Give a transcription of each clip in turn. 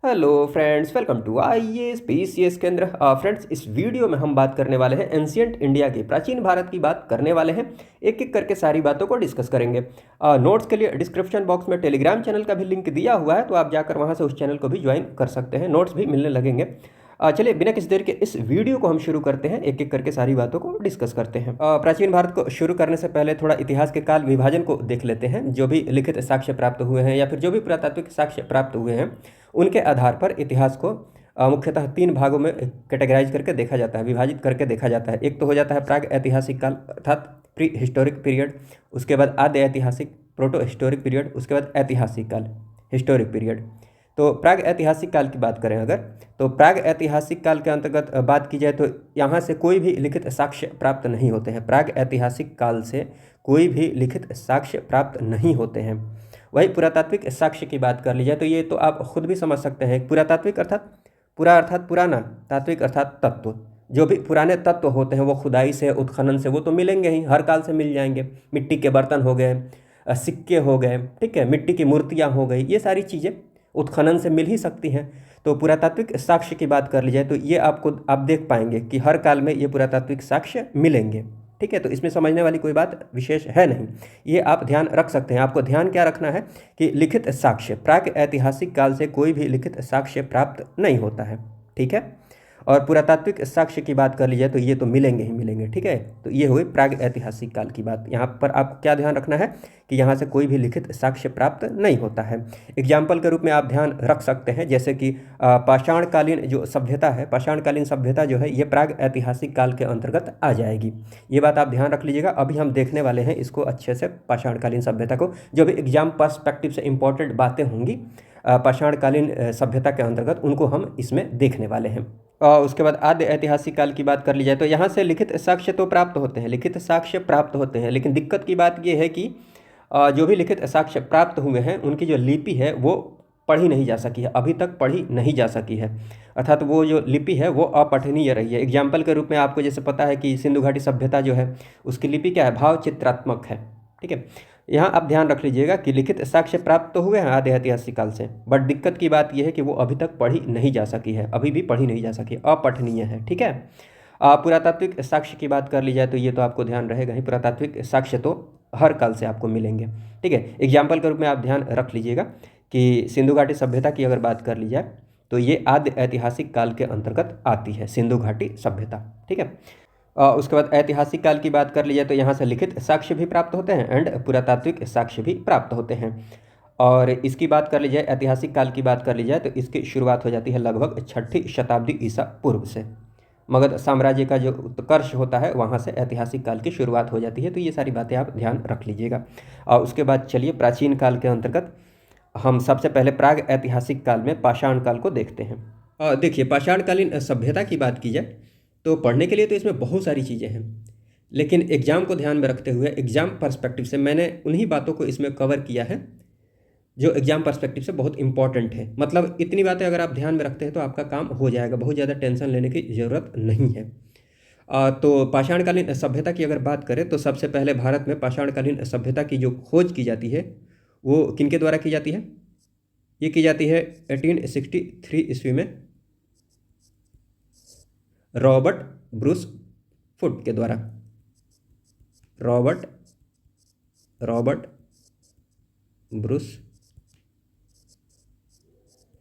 Hello friends, welcome to IAS PCS Kendra. Friends, इस video में हम बात करने वाले हैं एंशियंट इंडिया की, प्राचीन भारत की बात करने वाले हैं। एक एक करके सारी बातों को डिस्कस करेंगे। नोट्स के लिए डिस्क्रिप्शन बॉक्स में टेलीग्राम चैनल का भी लिंक दिया हुआ है, तो आप जाकर वहां से उस चैनल को भी ज्वाइन कर सकते हैं। नोट्स भी मिलने लगेंगे। चलिए बिना किसी देर के इस वीडियो को हम शुरू करते हैं, एक एक करके सारी बातों को डिस्कस करते हैं। प्राचीन भारत को शुरू करने से पहले थोड़ा इतिहास के काल विभाजन को देख लेते हैं। जो भी लिखित साक्ष्य प्राप्त हुए हैं या फिर जो भी पुरातात्विक साक्ष्य प्राप्त हुए हैं, उनके आधार पर इतिहास को मुख्यतः तीन भागों में कैटेगराइज करके देखा जाता है, विभाजित करके देखा जाता है। एक तो हो जाता है प्राग ऐतिहासिक काल अर्थात प्री हिस्टोरिक पीरियड, उसके बाद आद्य ऐतिहासिक प्रोटो हिस्टोरिक पीरियड, उसके बाद ऐतिहासिक काल हिस्टोरिक पीरियड। तो प्राग ऐतिहासिक काल की बात करें अगर, तो प्राग ऐतिहासिक काल के अंतर्गत बात की जाए तो यहाँ से कोई भी लिखित साक्ष्य प्राप्त नहीं होते हैं। प्राग ऐतिहासिक काल से कोई भी लिखित साक्ष्य प्राप्त नहीं होते हैं। वही पुरातात्विक साक्ष्य की बात कर ली जाए तो ये तो आप खुद भी समझ सकते हैं। पुरातात्विक अर्थात पुरा अर्थात पुराना, तात्विक अर्थात तत्व। जो भी पुराने तत्व होते हैं वो खुदाई से, उत्खनन से वो तो मिलेंगे ही, हर काल से मिल जाएंगे। मिट्टी के बर्तन हो गए, सिक्के हो गए, ठीक है, मिट्टी की मूर्तियाँ हो गई, ये सारी चीज़ें उत्खनन से मिल ही सकती हैं। तो पुरातात्विक साक्ष्य की बात कर ली जाए तो ये आप देख पाएंगे कि हर काल में ये पुरातात्विक साक्ष्य मिलेंगे। ठीक है, तो इसमें समझने वाली कोई बात विशेष है नहीं, ये आप ध्यान रख सकते हैं। आपको ध्यान क्या रखना है कि लिखित साक्ष्य प्राक ऐतिहासिक काल से कोई भी लिखित साक्ष्य प्राप्त नहीं होता है। ठीक है, और पुरातात्विक साक्ष्य की बात कर ली जाए तो ये तो मिलेंगे ही मिलेंगे। ठीक है, तो ये हुई प्राग ऐतिहासिक काल की बात। यहाँ पर आपको क्या ध्यान रखना है कि यहाँ से कोई भी लिखित साक्ष्य प्राप्त नहीं होता है। एग्जाम्पल के रूप में आप ध्यान रख सकते हैं, जैसे कि पाषाणकालीन जो सभ्यता है, पाषाणकालीन सभ्यता जो है ये प्राग ऐतिहासिक काल के अंतर्गत आ जाएगी। ये बात आप ध्यान रख लीजिएगा। अभी हम देखने वाले हैं इसको अच्छे से, पाषाणकालीन सभ्यता को। जो भी एग्जाम पर्सपेक्टिव से इंपॉर्टेंट बातें होंगी पाषाणकालीन सभ्यता के अंतर्गत, उनको हम इसमें देखने वाले हैं। और उसके बाद आद्य ऐतिहासिक काल की बात कर ली जाए तो यहाँ से लिखित साक्ष्य तो प्राप्त होते हैं, लिखित साक्ष्य प्राप्त होते हैं, लेकिन दिक्कत की बात ये है कि जो भी लिखित साक्ष्य प्राप्त हुए हैं उनकी जो लिपि है वो पढ़ी नहीं जा सकी है, अभी तक पढ़ी नहीं जा सकी है। अर्थात वो जो लिपि है वो अपठनीय रही है। एग्जाम्पल के रूप में आपको जैसे पता है कि सिंधु घाटी सभ्यता जो है उसकी लिपि क्या है, भाव चित्रात्मक है। ठीक है, यहाँ आप ध्यान रख लीजिएगा कि लिखित साक्ष्य प्राप्त तो हुए हैं आद्य ऐतिहासिक काल से, बट दिक्कत की बात यह है कि वो अभी तक पढ़ी नहीं जा सकी है, अभी भी पढ़ी नहीं जा सकी, अपठनीय है। ठीक है, पुरातात्विक साक्ष्य की बात कर ली जाए तो ये तो आपको ध्यान रहेगा ही, पुरातात्विक साक्ष्य तो हर काल से आपको मिलेंगे। ठीक है, एग्जाम्पल के रूप में आप ध्यान रख लीजिएगा कि सिंधु घाटी सभ्यता की अगर बात कर ली जाए तो ये आद्य ऐतिहासिक काल के अंतर्गत आती है, सिंधु घाटी सभ्यता। ठीक है, उसके बाद ऐतिहासिक काल की बात कर ली जाए तो यहाँ से लिखित साक्ष्य भी प्राप्त होते हैं एंड पुरातात्विक साक्ष्य भी प्राप्त होते हैं। और इसकी बात कर ली जाए, ऐतिहासिक काल की बात कर ली जाए तो इसकी शुरुआत हो जाती है लगभग 6ठी शताब्दी ईसा पूर्व से। मगध साम्राज्य का जो उत्कर्ष होता है वहाँ से ऐतिहासिक काल की शुरुआत हो जाती है। तो ये सारी बातें आप ध्यान रख लीजिएगा। और उसके बाद चलिए प्राचीन काल के अंतर्गत हम सबसे पहले प्राग ऐतिहासिक काल में पाषाण काल को देखते हैं। देखिए, पाषाणकालीन सभ्यता की बात की जाए तो पढ़ने के लिए तो इसमें बहुत सारी चीज़ें हैं, लेकिन एग्ज़ाम को ध्यान में रखते हुए एग्ज़ाम पर्सपेक्टिव से मैंने उन्हीं बातों को इसमें कवर किया है जो एग्ज़ाम पर्सपेक्टिव से बहुत इंपॉर्टेंट है। मतलब इतनी बातें अगर आप ध्यान में रखते हैं तो आपका काम हो जाएगा, बहुत ज़्यादा टेंशन लेने की ज़रूरत नहीं है। तो पाषाणकालीन सभ्यता की अगर बात करें तो सबसे पहले भारत में पाषाणकालीन सभ्यता की जो खोज की जाती है वो किनके द्वारा की जाती है, ये की जाती है 1863 ईस्वी में रॉबर्ट ब्रूस फुट के द्वारा। रॉबर्ट ब्रूस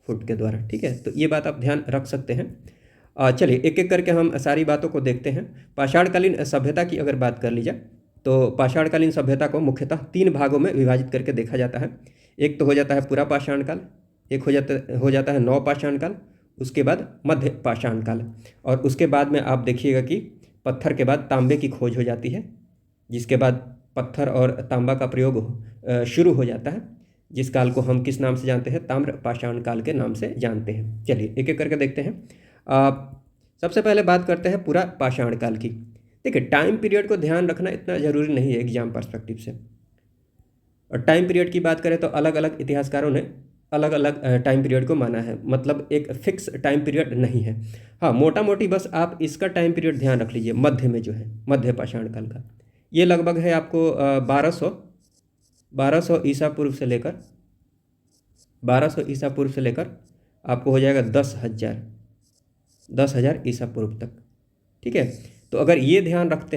फुट के द्वारा। ठीक है, तो ये बात आप ध्यान रख सकते हैं। चलिए एक एक करके हम सारी बातों को देखते हैं। पाषाणकालीन सभ्यता की अगर बात कर ली जाए तो पाषाणकालीन सभ्यता को मुख्यतः तीन भागों में विभाजित करके देखा जाता है। एक तो हो जाता है पूरा पाषाण काल, एक हो जाता है नव पाषाण काल, उसके बाद मध्य पाषाण काल, और उसके बाद में आप देखिएगा कि पत्थर के बाद तांबे की खोज हो जाती है, जिसके बाद पत्थर और तांबा का प्रयोग शुरू हो जाता है, जिस काल को हम किस नाम से जानते हैं, ताम्र पाषाण काल के नाम से जानते हैं। चलिए एक एक करके देखते हैं। सबसे पहले बात करते हैं पूरा पाषाण काल की। देखिए, टाइम पीरियड को ध्यान रखना इतना ज़रूरी नहीं है एग्जाम पर्सपेक्टिव से। और टाइम पीरियड की बात करें तो अलग अलग इतिहासकारों ने अलग अलग टाइम पीरियड को माना है, मतलब एक फिक्स टाइम पीरियड नहीं है। हाँ, मोटा मोटी बस आप इसका टाइम पीरियड ध्यान रख लीजिए। मध्य में जो है मध्य पाषाण काल का, ये लगभग है आपको 1200 ईसा पूर्व से लेकर 1200 ईसा पूर्व से लेकर आपको हो जाएगा 10,000 ईसा पूर्व तक। ठीक है, तो अगर ये ध्यान रखते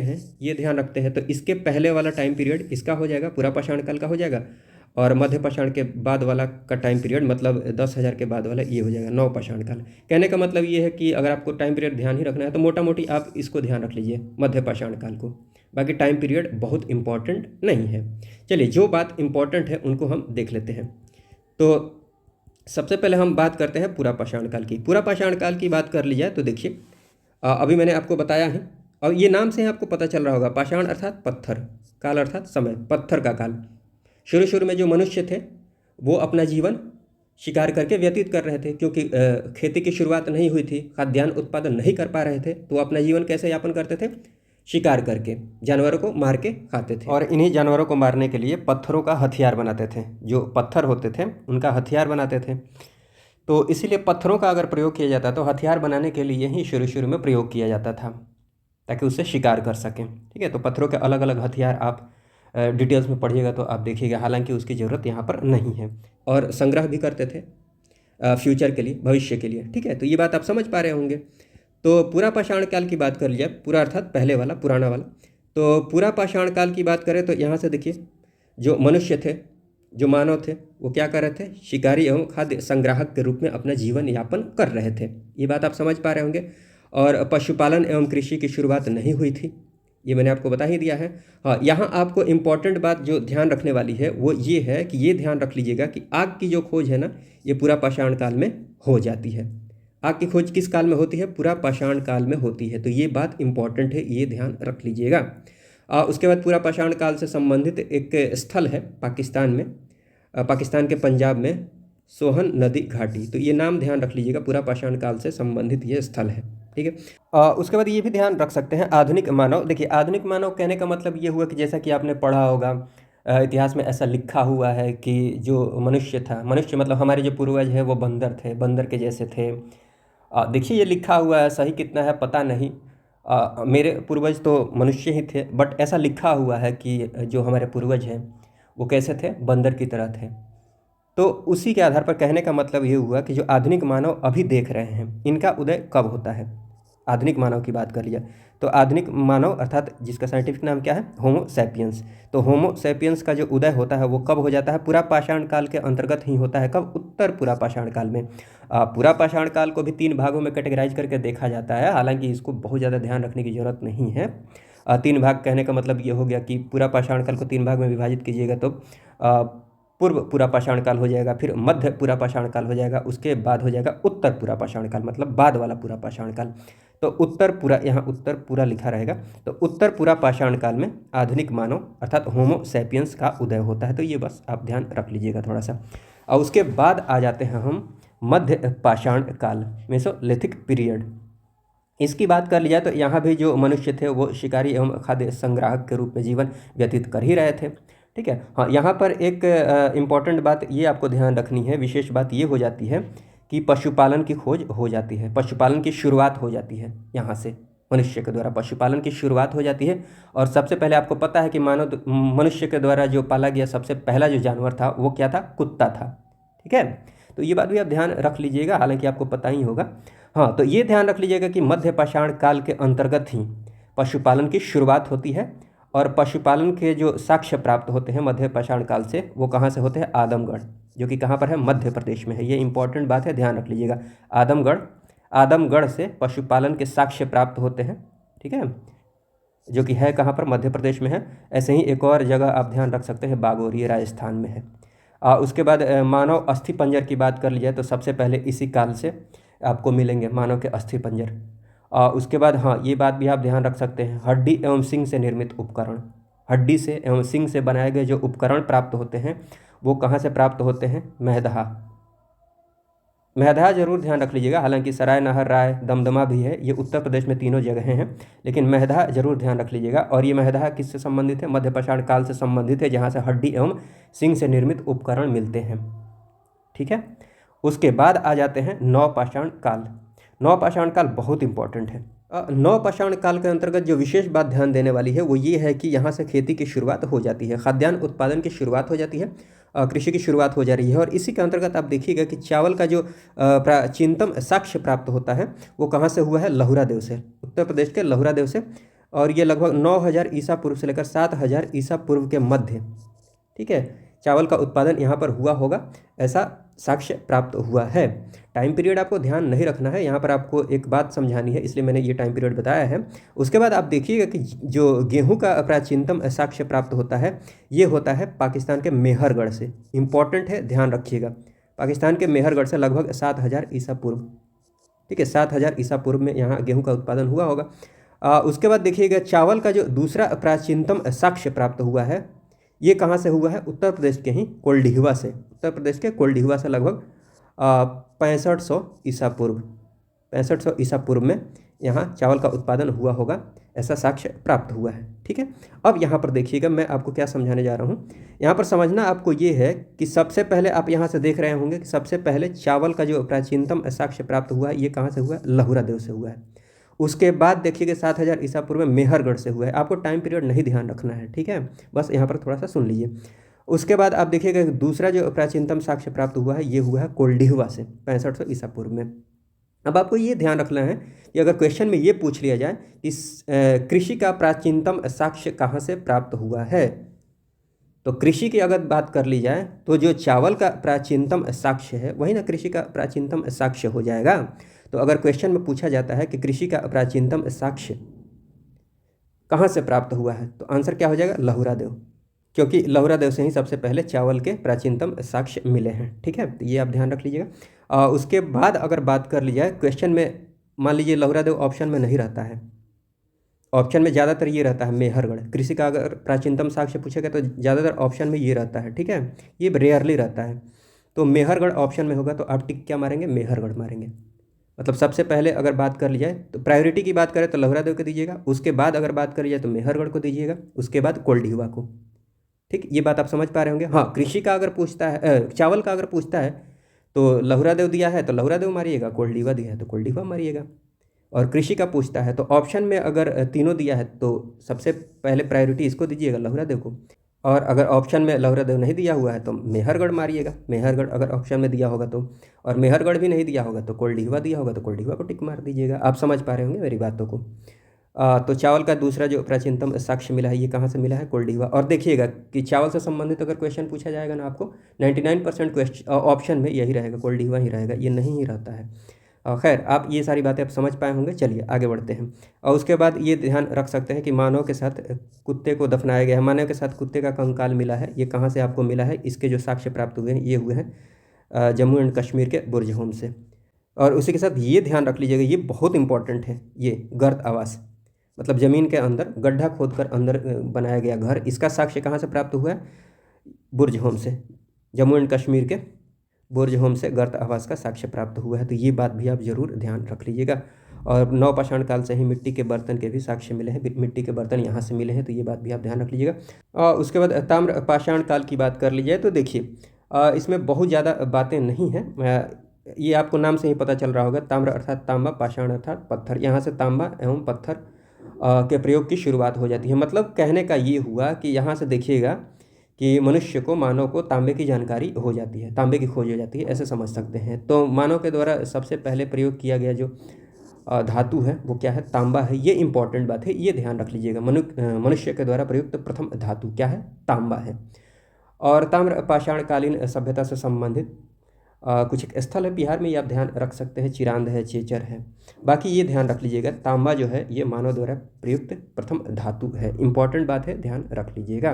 हैं तो इसके पहले वाला टाइम पीरियड इसका हो जाएगा, पूरा पाषाण काल का हो जाएगा, और मध्य पाषाण के बाद वाला का टाइम पीरियड मतलब 10,000 के बाद वाला ये हो जाएगा नव पाषाण काल। कहने का मतलब ये है कि अगर आपको टाइम पीरियड ध्यान ही रखना है तो मोटा मोटी आप इसको ध्यान रख लीजिए, मध्य पाषाण काल को। बाकी टाइम पीरियड बहुत इंपॉर्टेंट नहीं है। चलिए, जो बात इंपॉर्टेंट है उनको हम देख लेते हैं। तो सबसे पहले हम बात करते हैं पूरा पाषाण काल की। पूरा पाषाण काल की बात कर ली जाए तो देखिए, अभी मैंने आपको बताया है, और ये नाम से ही आपको पता चल रहा होगा, पाषाण अर्थात पत्थर, काल अर्थात समय, पत्थर का काल। शुरू में जो मनुष्य थे वो अपना जीवन शिकार करके व्यतीत कर रहे थे, क्योंकि खेती की शुरुआत नहीं हुई थी, खाद्यान्न उत्पादन नहीं कर पा रहे थे, तो अपना जीवन कैसे यापन करते थे? शिकार करके, जानवरों को मार के खाते थे। और इन्हीं जानवरों को मारने के लिए पत्थरों का हथियार बनाते थे, जो पत्थर होते थे उनका हथियार बनाते थे। तो इसीलिए पत्थरों का अगर प्रयोग किया जाता तो हथियार बनाने के लिए ही शुरू में प्रयोग किया जाता था, ताकि उससे शिकार कर सकें। ठीक है, तो पत्थरों के अलग अलग हथियार आप डिटेल्स में पढ़िएगा तो आप देखिएगा, हालांकि उसकी ज़रूरत यहाँ पर नहीं है। और संग्रह भी करते थे फ्यूचर के लिए, भविष्य के लिए। ठीक है, तो ये बात आप समझ पा रहे होंगे। तो पूरा पाषाण काल की बात कर लिया, पूरा अर्थात पहले वाला, पुराना वाला। तो पूरा पाषाण काल की बात करें तो यहाँ से देखिए, जो मनुष्य थे, जो मानव थे, वो क्या कर रहे थे? शिकारी एवं खाद्य संग्राहक के रूप में अपना जीवन यापन कर रहे थे। ये बात आप समझ पा रहे होंगे। और पशुपालन एवं कृषि की शुरुआत नहीं हुई थी, ये मैंने आपको बता ही दिया है। हाँ, यहाँ आपको इम्पॉर्टेंट बात जो ध्यान रखने वाली है वो ये है कि ये ध्यान रख लीजिएगा कि आग की जो खोज है ना, ये पूरा पाषाण काल में हो जाती है। आग की खोज किस काल में होती है? पूरा पाषाण काल में होती है। तो ये बात इंपॉर्टेंट है, ये ध्यान रख लीजिएगा। उसके बाद पूरा पाषाण काल से संबंधित एक स्थल है पाकिस्तान में, पाकिस्तान के पंजाब में, सोहन नदी घाटी। तो ये नाम ध्यान रख लीजिएगा, पूरा पाषाण काल से संबंधित ये स्थल है। ठीक है, उसके बाद ये भी ध्यान रख सकते हैं आधुनिक मानव। देखिए, आधुनिक मानव कहने का मतलब ये हुआ कि जैसा कि आपने पढ़ा होगा, इतिहास में ऐसा लिखा हुआ है कि जो मनुष्य था, मनुष्य मतलब हमारे जो पूर्वज है वो बंदर थे, बंदर के जैसे थे। देखिए, ये लिखा हुआ है, सही कितना है पता नहीं। मेरे पूर्वज तो मनुष्य ही थे, बट ऐसा लिखा हुआ है कि जो हमारे पूर्वज हैं वो कैसे थे? बंदर की तरह थे। तो उसी के आधार पर कहने का मतलब ये हुआ कि जो आधुनिक मानव अभी देख रहे हैं, इनका उदय कब होता है? आधुनिक मानव की बात कर लिया तो आधुनिक मानव अर्थात जिसका साइंटिफिक नाम क्या है? Homo sapiens. तो होमो सैपियंस का जो उदय होता है वो कब हो जाता है? पूरा पाषाण काल के अंतर्गत ही होता है। कब? उत्तर पूरा पाषाण काल में। पूरा पाषाण काल को भी 3 भागों में कैटेगराइज करके देखा जाता है, हालांकि इसको बहुत ज़्यादा ध्यान रखने की ज़रूरत नहीं है। 3 भाग कहने का मतलब ये हो गया कि पूरा पाषाण काल को 3 भाग में विभाजित कीजिएगा तो पूर्व पूरा पाषाण काल हो जाएगा, फिर मध्य पूरा पाषाण काल हो जाएगा, उसके बाद हो जाएगा उत्तर पूरा पाषाण काल, मतलब बाद वाला पूरा पाषाण काल। तो उत्तर पूरा, यहाँ उत्तर पूरा लिखा रहेगा। तो उत्तर पूरा पाषाण काल में आधुनिक मानव अर्थात होमो सैपियंस का उदय होता है। तो ये बस आप ध्यान रख लीजिएगा थोड़ा सा। और उसके बाद आ जाते हैं हम मध्य पाषाण काल, मेसोलिथिक पीरियड। इसकी बात कर लिया तो यहाँ भी जो मनुष्य थे वो शिकारी एवं खाद्य संग्राहक के रूप में जीवन व्यतीत कर ही रहे थे। ठीक है, हाँ, यहाँ पर एक इम्पॉर्टेंट बात ये आपको ध्यान रखनी है, विशेष बात ये हो जाती है कि पशुपालन की खोज हो जाती है, पशुपालन की शुरुआत हो जाती है। यहाँ से मनुष्य के द्वारा पशुपालन की शुरुआत हो जाती है। और सबसे पहले आपको पता है कि मनुष्य के द्वारा जो पाला गया सबसे पहला जो जानवर था वो क्या था? कुत्ता था। ठीक है, तो ये बात भी आप ध्यान रख लीजिएगा, हालांकि आपको पता ही होगा। हाँ, तो ये ध्यान रख लीजिएगा कि मध्य पाषाण काल के अंतर्गत ही पशुपालन की शुरुआत होती है। और पशुपालन के जो साक्ष्य प्राप्त होते हैं मध्य पाषाण काल से, वो कहाँ से होते हैं? आदमगढ़, जो कि कहाँ पर है? मध्य प्रदेश में है। ये इंपॉर्टेंट बात है, ध्यान रख लीजिएगा। आदमगढ़ से पशुपालन के साक्ष्य प्राप्त होते हैं। ठीक है, जो कि है कहाँ पर? मध्य प्रदेश में है। ऐसे ही एक और जगह आप ध्यान रख सकते हैं, बागोर, ये राजस्थान में है। उसके बाद मानव अस्थि पंजर की बात कर ली जाए तो सबसे पहले इसी काल से आपको मिलेंगे मानव के अस्थि पंजर। उसके बाद हाँ, ये बात भी आप ध्यान रख सकते हैं, हड्डी एवं सिंग से निर्मित उपकरण। हड्डी से एवं सिंग से बनाए गए जो उपकरण प्राप्त होते हैं वो कहाँ से प्राप्त होते हैं? मैदहा। मैदहा जरूर ध्यान रख लीजिएगा, हालांकि सराय नहर राय दमदमा भी है, ये उत्तर प्रदेश में तीनों जगह हैं, लेकिन मैदहा जरूर ध्यान रख लीजिएगा। और ये मैदहा किससे संबंधित है? मध्य पाषाण काल से संबंधित है, जहाँ से हड्डी एवं सिंग से निर्मित उपकरण मिलते हैं। ठीक है, उसके बाद आ जाते हैं नवपाषाण काल। नवपाषाण काल बहुत इंपॉर्टेंट है। नवपाषाण काल के अंतर्गत जो विशेष बात ध्यान देने वाली है वो ये है कि यहाँ से खेती की शुरुआत हो जाती है, खाद्यान्न उत्पादन की शुरुआत हो जाती है। कृषि की शुरुआत हो जा रही है। और इसी के अंतर्गत आप देखिएगा कि चावल का जो प्राचीनतम साक्ष्य प्राप्त होता है वो कहाँ से हुआ है? लहुरा देव से, उत्तर प्रदेश के लहुरा देव से। और ये लगभग 9000 ईसा पूर्व से लेकर 7000 ईसा पूर्व के मध्य, ठीक है, चावल का उत्पादन यहाँ पर हुआ होगा, ऐसा साक्ष्य प्राप्त हुआ है। टाइम पीरियड आपको ध्यान नहीं रखना है, यहाँ पर आपको एक बात समझानी है, इसलिए मैंने ये टाइम पीरियड बताया है। उसके बाद आप देखिएगा कि जो गेहूं का प्राचीनतम साक्ष्य प्राप्त होता है ये होता है पाकिस्तान के मेहरगढ़ से। इंपॉर्टेंट है, ध्यान रखिएगा, पाकिस्तान के मेहरगढ़ से लगभग 7000 ईसा पूर्व, ठीक है, 7000 ईसा पूर्व में यहाँ गेहूँ का उत्पादन हुआ होगा। उसके बाद देखिएगा चावल का जो दूसरा प्राचीनतम साक्ष्य प्राप्त हुआ है ये कहाँ से हुआ है? उत्तर प्रदेश के ही कोल्डिहवा से, उत्तर प्रदेश के कोल्डिहवा से लगभग 6500 ईसा पूर्व, 6500 ईसा पूर्व में यहाँ चावल का उत्पादन हुआ होगा, ऐसा साक्ष्य प्राप्त हुआ है, ठीक है। अब यहाँ पर देखिएगा मैं आपको क्या समझाने जा रहा हूँ। यहाँ पर समझना आपको ये है कि सबसे पहले आप यहाँ से देख रहे होंगे कि सबसे पहले चावल का जो प्राचीनतम साक्ष्य प्राप्त हुआ है ये कहाँ से हुआ है? लहुरा देव से हुआ है। उसके बाद देखिएगा 7000 ईसा पूर्व में मेहरगढ़ से हुआ है। आपको टाइम पीरियड नहीं ध्यान रखना है, ठीक है, बस यहाँ पर थोड़ा सा सुन लीजिए। उसके बाद आप देखिएगा दूसरा जो प्राचीनतम साक्ष्य प्राप्त हुआ है ये हुआ है कोल्डिहवा से 6500 ईसा पूर्व में। अब आपको ये ध्यान रखना है कि अगर क्वेश्चन में ये पूछ लिया जाए कि कृषि का प्राचीनतम साक्ष्य कहाँ से प्राप्त हुआ है, तो कृषि की अगर बात कर ली जाए तो जो चावल का प्राचीनतम साक्ष्य है वही ना कृषि का प्राचीनतम साक्ष्य हो जाएगा। तो अगर क्वेश्चन में पूछा जाता है कि कृषि का प्राचीनतम साक्ष्य कहाँ से प्राप्त हुआ है तो आंसर क्या हो जाएगा? लहुरा देव, क्योंकि लहुरा देव से ही सबसे पहले चावल के प्राचीनतम साक्ष्य मिले हैं, ठीक है, तो ये आप ध्यान रख लीजिएगा। उसके बाद अगर बात कर ली जाए क्वेश्चन में, मान लीजिए लहुरा देव ऑप्शन में नहीं रहता है, ऑप्शन में ज़्यादातर ये रहता है मेहरगढ़, कृषि का अगर प्राचीनतम साक्ष्य पूछेगा तो ज़्यादातर ऑप्शन में ये रहता है, ठीक है, ये रेयरली रहता है। तो मेहरगढ़ ऑप्शन में होगा तो आप टिक क्या मारेंगे? मेहरगढ़ मारेंगे। मतलब सबसे पहले अगर बात कर ली जाए तो प्रायोरिटी की बात करें तो लहुरा देव को दीजिएगा, उसके बाद अगर बात करी जाए तो मेहरगढ़ को दीजिएगा, उसके बाद कोल्डिहवा को, ठीक, ये बात आप समझ पा रहे होंगे। हाँ, कृषि का अगर पूछता है, चावल का अगर पूछता है तो लहुरा देव दिया है तो लहुरा देव मारिएगा, कोल्डिहवा दिया है तो कोल्डिहवा मारिएगा। और कृषि का पूछता है तो ऑप्शन में अगर तीनों दिया है तो सबसे पहले प्रायोरिटी इसको दीजिएगा, लहुरा देव को। और अगर ऑप्शन में लहुरा देव नहीं दिया हुआ है तो मेहरगढ़ मारिएगा, मेहरगढ़ अगर ऑप्शन में दिया होगा तो, और मेहरगढ़ भी नहीं दिया होगा तो कोल्डिहवा दिया होगा तो कोल्डिहवा को टिक मार दीजिएगा। आप समझ पा रहे होंगे मेरी बातों को। तो चावल का दूसरा जो प्राचीनतम साक्ष्य मिला है ये कहाँ से मिला है? कोल्डिहवा। और देखिएगा कि चावल से संबंधित अगर क्वेश्चन पूछा जाएगा ना आपको 99% क्वेश्चन ऑप्शन में यही रहेगा, कोल्डिहवा ही रहेगा, ये नहीं ही रहता है। खैर, आप ये सारी बातें आप समझ पाए होंगे। चलिए आगे बढ़ते हैं। और उसके बाद ये ध्यान रख सकते हैं कि मानव के साथ कुत्ते को दफनाया गया है, मानव के साथ कुत्ते का कंकाल मिला है, ये कहाँ से आपको मिला है? इसके जो साक्ष्य प्राप्त हुए हैं ये हुए हैं जम्मू एंड कश्मीर के बुर्ज होम से। और उसी के साथ ये ध्यान रख लीजिएगा, ये बहुत इंपॉर्टेंट है, ये गर्त आवास, मतलब ज़मीन के अंदर गड्ढा खोदकर अंदर बनाया गया घर, इसका साक्ष्य कहाँ से प्राप्त हुआ है? बुर्ज होम से, जम्मू एंड कश्मीर के बुर्ज होम से गर्त आवास का साक्ष्य प्राप्त हुआ है। तो ये बात भी आप जरूर ध्यान रख लीजिएगा। और नवपाषाण काल से ही मिट्टी के बर्तन के भी साक्ष्य मिले हैं, मिट्टी के बर्तन यहाँ से मिले हैं, तो ये बात भी आप ध्यान रख लीजिएगा। और उसके बाद ताम्र पाषाण काल की बात कर ली जाए तो देखिए इसमें बहुत ज़्यादा बातें नहीं हैं, ये आपको नाम से ही पता चल रहा होगा, ताम्र अर्थात तांबा, पाषाण अर्थात पत्थर, यहाँ से तांबा एवं पत्थर के प्रयोग की शुरुआत हो जाती है। मतलब कहने का ये हुआ कि यहाँ से देखिएगा कि मनुष्य को, मानव को तांबे की जानकारी हो जाती है, तांबे की खोज हो जाती है, ऐसे समझ सकते हैं। तो मानव के द्वारा सबसे पहले प्रयोग किया गया जो धातु है वो क्या है? तांबा है। ये इंपॉर्टेंट बात है, ये ध्यान रख लीजिएगा। मनुष्य के द्वारा प्रयुक्त प्रथम धातु क्या है? तांबा है। और ताम्र पाषाणकालीन सभ्यता से संबंधित कुछ एक स्थल है बिहार में, ये आप ध्यान रख सकते हैं, चिरांद है, चेचर है। बाकी ये ध्यान रख लीजिएगा, तांबा जो है ये मानव द्वारा प्रयुक्त प्रथम धातु है। इंपॉर्टेंट बात है, ध्यान रख लीजिएगा।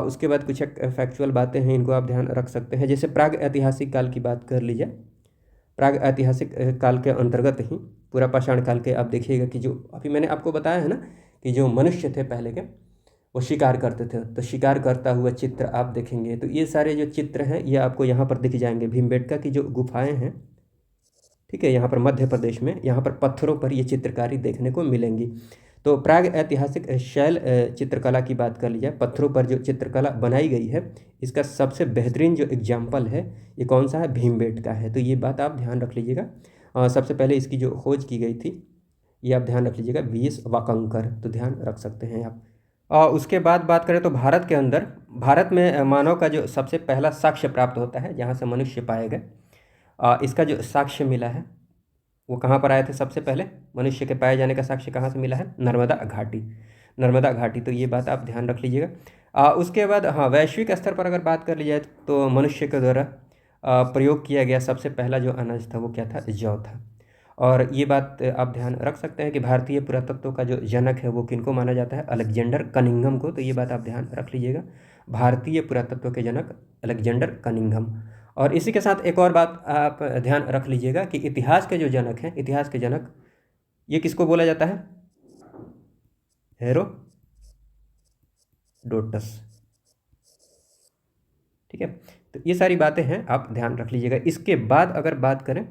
उसके बाद कुछ एक फैक्चुअल बातें हैं, इनको आप ध्यान रख सकते हैं। जैसे प्राग ऐतिहासिक काल की बात कर लीजिए, प्राग ऐतिहासिक काल के अंतर्गत ही पूरा पाषाण काल के आप देखिएगा कि जो अभी मैंने आपको बताया है ना कि जो मनुष्य थे पहले के वो शिकार करते थे, तो शिकार करता हुआ चित्र आप देखेंगे। तो ये सारे जो चित्र हैं ये आपको यहाँ पर दिख जाएंगे। भीमबेटका की जो गुफाएं हैं, ठीक है, यहाँ पर मध्य प्रदेश में, यहाँ पर पत्थरों पर ये चित्रकारी देखने को मिलेंगी। तो प्राग ऐतिहासिक शैल चित्रकला की बात कर ली जाए, पत्थरों पर जो चित्रकला बनाई गई है, इसका सबसे बेहतरीन जो एग्जाम्पल है ये कौन सा है? भीमबेटका है। तो ये बात आप ध्यान रख लीजिएगा। सबसे पहले इसकी जो खोज की गई थी ये आप ध्यान रख लीजिएगा, VS वाकंकर, तो ध्यान रख सकते हैं आप। उसके बाद बात करें तो भारत के अंदर, भारत में मानव का जो सबसे पहला साक्ष्य प्राप्त होता है, जहाँ से मनुष्य पाए गए, इसका जो साक्ष्य मिला है वो कहाँ पर आए थे सबसे पहले? मनुष्य के पाए जाने का साक्ष्य कहाँ से मिला है? नर्मदा घाटी। नर्मदा घाटी, तो ये बात आप ध्यान रख लीजिएगा। उसके बाद हाँ, वैश्विक स्तर पर अगर बात कर ली जाए तो मनुष्य के द्वारा प्रयोग किया गया सबसे पहला जो अनाज था वो क्या था? जौ था। और ये बात आप ध्यान रख सकते हैं कि भारतीय पुरातत्व का जो जनक है वो किनको माना जाता है? अलेक्जेंडर कनिंघम को। तो ये बात आप ध्यान रख लीजिएगा, भारतीय पुरातत्व के जनक अलेक्जेंडर कनिंघम। और इसी के साथ एक और बात आप ध्यान रख लीजिएगा कि इतिहास के जो जनक हैं, इतिहास के जनक, ये किसको बोला जाता है? हेरोडोटस। ठीक है, तो ये सारी बातें हैं, आप ध्यान रख लीजिएगा। इसके बाद अगर बात करें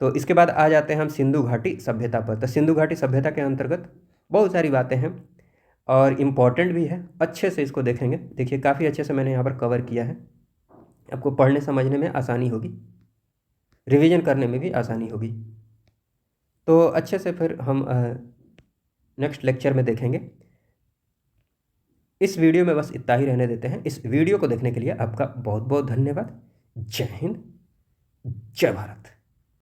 तो इसके बाद आ जाते हैं हम सिंधु घाटी सभ्यता पर। तो सिंधु घाटी सभ्यता के अंतर्गत बहुत सारी बातें हैं और इम्पॉर्टेंट भी है, अच्छे से इसको देखेंगे। देखिए काफ़ी अच्छे से मैंने यहाँ पर कवर किया है, आपको पढ़ने समझने में आसानी होगी, रिवीजन करने में भी आसानी होगी। तो अच्छे से फिर हम नेक्स्ट लेक्चर में देखेंगे। इस वीडियो में बस इतना ही रहने देते हैं। इस वीडियो को देखने के लिए आपका बहुत बहुत धन्यवाद। जय हिंद, जय भारत।